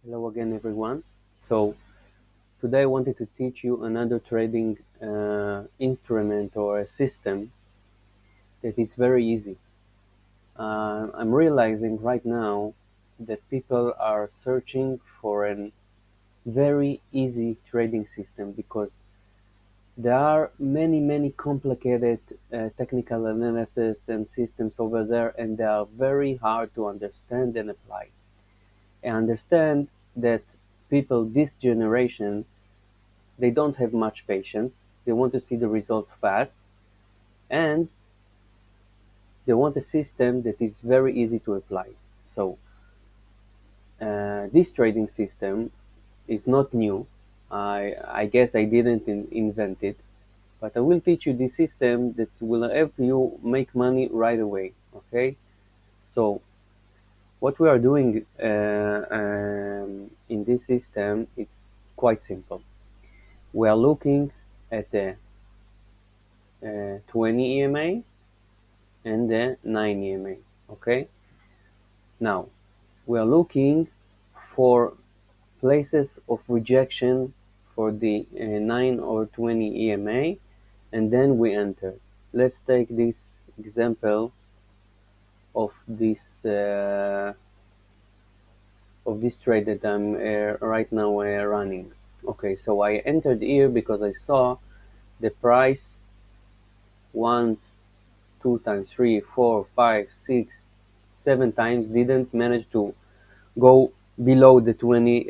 Hello again, everyone. So today I wanted to teach you another trading instrument or a system that is very easy. I'm realizing right now that people are searching for a very easy trading system because there are many complicated technical analysis and systems over there, and they are very hard to understand and apply. I understand that people this generation they don't have much patience. They want to see the results fast, and they want a system that is very easy to apply. So this trading system is not new. I guess I didn't invent it, but I will teach you this system that will help you make money right away. Okay? So what we are doing in this system is quite simple. We are looking at the 20 EMA and the 9 EMA. Okay, now we are looking for places of rejection for the 9 or 20 EMA, and then we enter. Let's take this example of this trade that I'm right now running. Okay, so I entered here because I saw the price once, two times, three, four, five, 6, 7 times didn't manage to go below the 20,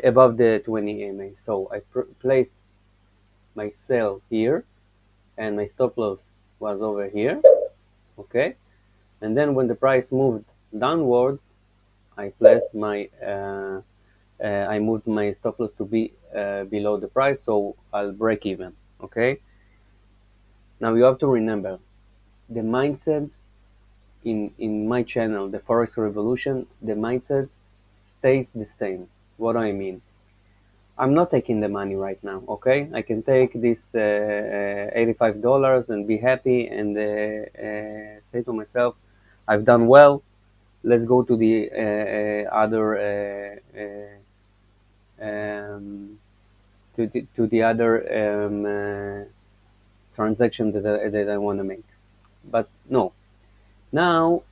above the 20 EMA. So I placed my sell here, and my stop loss was over here. Okay, and then when the price moved downward, I placed I moved my stop loss to be below the price, so I'll break even. Okay, now you have to remember the mindset in my channel, the Forex Revolution, the mindset stays the same. What do I mean? I'm not taking the money right now, okay? I can take this $85 and be happy and say to myself, I've done well. Let's go to the other to the other transaction that I want to make. But no, now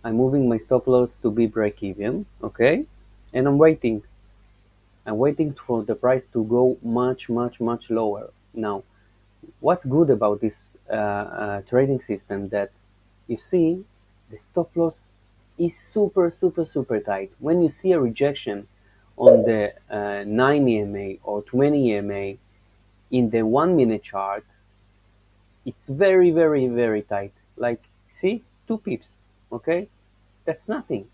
I'm moving my stop loss to be break even, okay? And I'm waiting for the price to go much lower. Now, what's good about this trading system that you see the stop loss is super tight. When you see a rejection on the 9 EMA or 20 EMA in the 1 minute chart, it's very tight. Like, see, 2 pips, okay? That's nothing.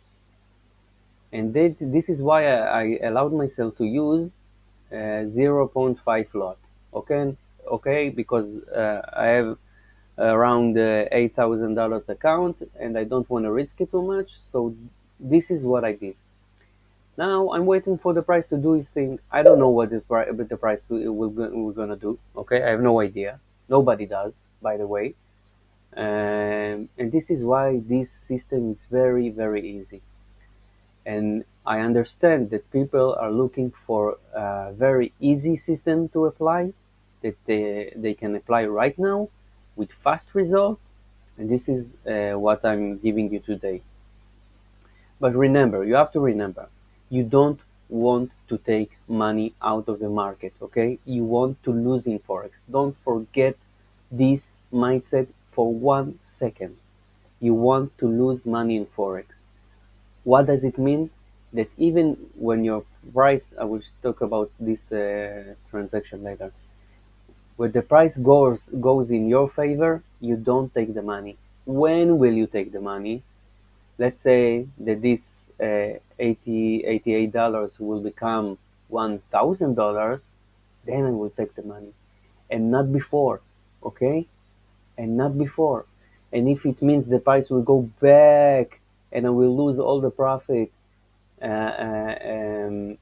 And this is why I allowed myself to use zero point 0.5 lot. Okay, because I have around $8,000 account and I don't want to risk it too much. So this is what I did. Now I'm waiting for the price to do its thing. I don't know what the price we're gonna do. Okay, I have no idea. Nobody does, by the way. And this is why this system is very easy. And I understand that people are looking for a very easy system to apply that they can apply right now with fast results. And this is what I'm giving you today. But remember, you have to remember, you don't want to take money out of the market, okay? You want to lose in Forex. Don't forget this mindset for 1 second. You want to lose money in Forex. What does it mean? That even when your price, I will talk about this transaction later, when the price goes in your favor, you don't take the money. When will you take the money? Let's say that this 88 dollars will become $1,000, then I will take the money, and not before, okay? And not before. And if it means the price will go back and I will lose all the profit uh, uh, um,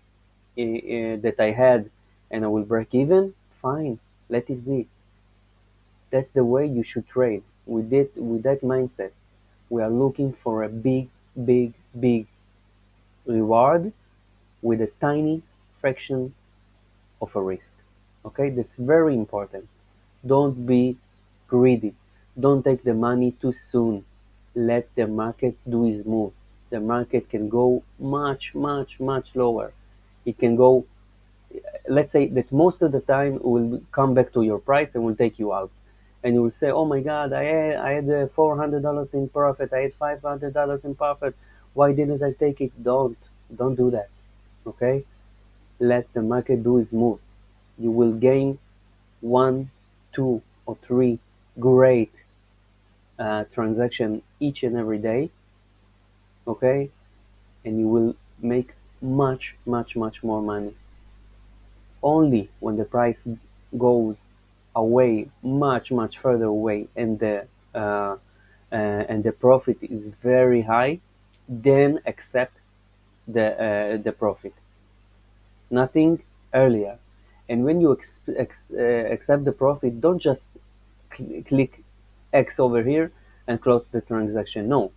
that I had and I will break even, fine, let it be. That's the way you should trade. With that mindset, we are looking for a big reward with a tiny fraction of a risk. Okay, that's very important. Don't be greedy. Don't take the money too soon. Let the market do its move. The market can go much, much, much lower. It can go, let's say that most of the time it will come back to your price and will take you out. And you will say, oh my God, I had $400 in profit. I had $500 in profit. Why didn't I take it? Don't do that. Okay? Let the market do its move. You will gain one, two, or three great transaction each and every day, okay? And you will make much, much, much more money. Only when the price goes away, much, much further away, uh, and the profit is very high, then accept the profit. Nothing earlier. And when you accept the profit, don't just click X over here and close the transaction. No.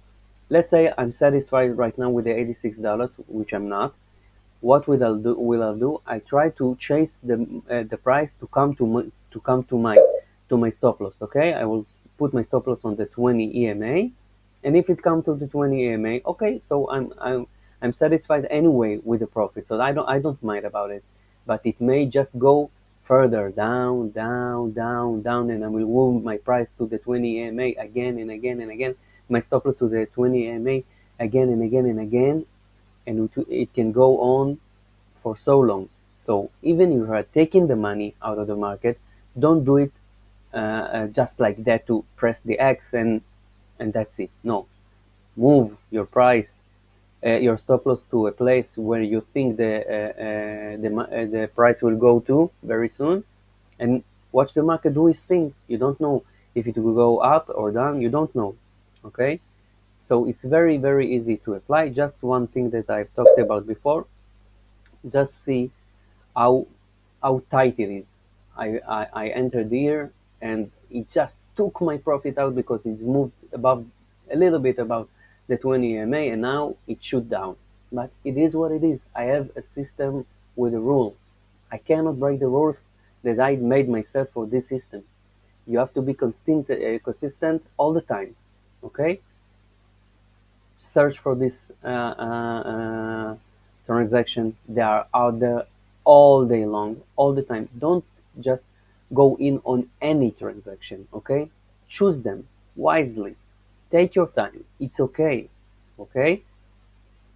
Let's say I'm satisfied right now with the $86, which I'm not. What will I do? I try to chase the price to come to my stop loss. Okay, I will put my stop loss on the 20 EMA, and if it comes to the 20 EMA, okay, so I'm satisfied anyway with the profit, so I don't mind about it. But it may just go further down, down, down, down, and I will move my price to the 20 EMA again and again and again, my stop loss to the 20 EMA again and again and again, and it can go on for so long. So even if you are taking the money out of the market, don't do it just like that to press the X and that's it. No, move your price, your stop loss to a place where you think the price will go to very soon, and watch the market do its thing. You don't know if it will go up or down. You don't know. Okay, so it's very very easy to apply. Just one thing that I've talked about before. Just see how how tight it is. I entered here and it just took my profit out because it moved above a little bit above the 20 EMA and now it shoot down. But it is what it is. I have a system with a rule. I cannot break the rules that I made myself for this system. You have to be consistent all the time. Okay? Search for this transaction. They are out there all day long, all the time. Don't just go in on any transaction, okay? Choose them wisely. Take your time. It's okay, okay?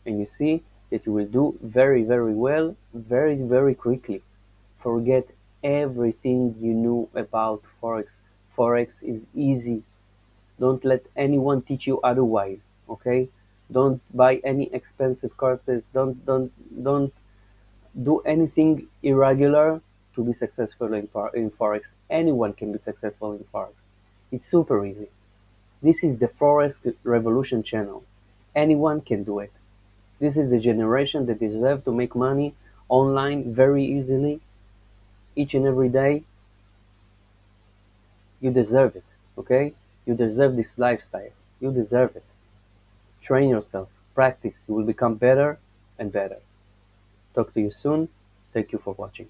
And you see that you will do very, very well, very, very quickly. Forget everything you knew about Forex. Forex is easy. Don't let anyone teach you otherwise, okay? Don't buy any expensive courses. Don't do anything irregular to be successful in Forex. Anyone can be successful in Forex. It's super easy. This is the Forex Revolution channel. Anyone can do it. This is the generation that deserve to make money online very easily each and every day. You deserve it, okay? You deserve this lifestyle. You deserve it. Train yourself, practice, you will become better and better. Talk to you soon. Thank you for watching.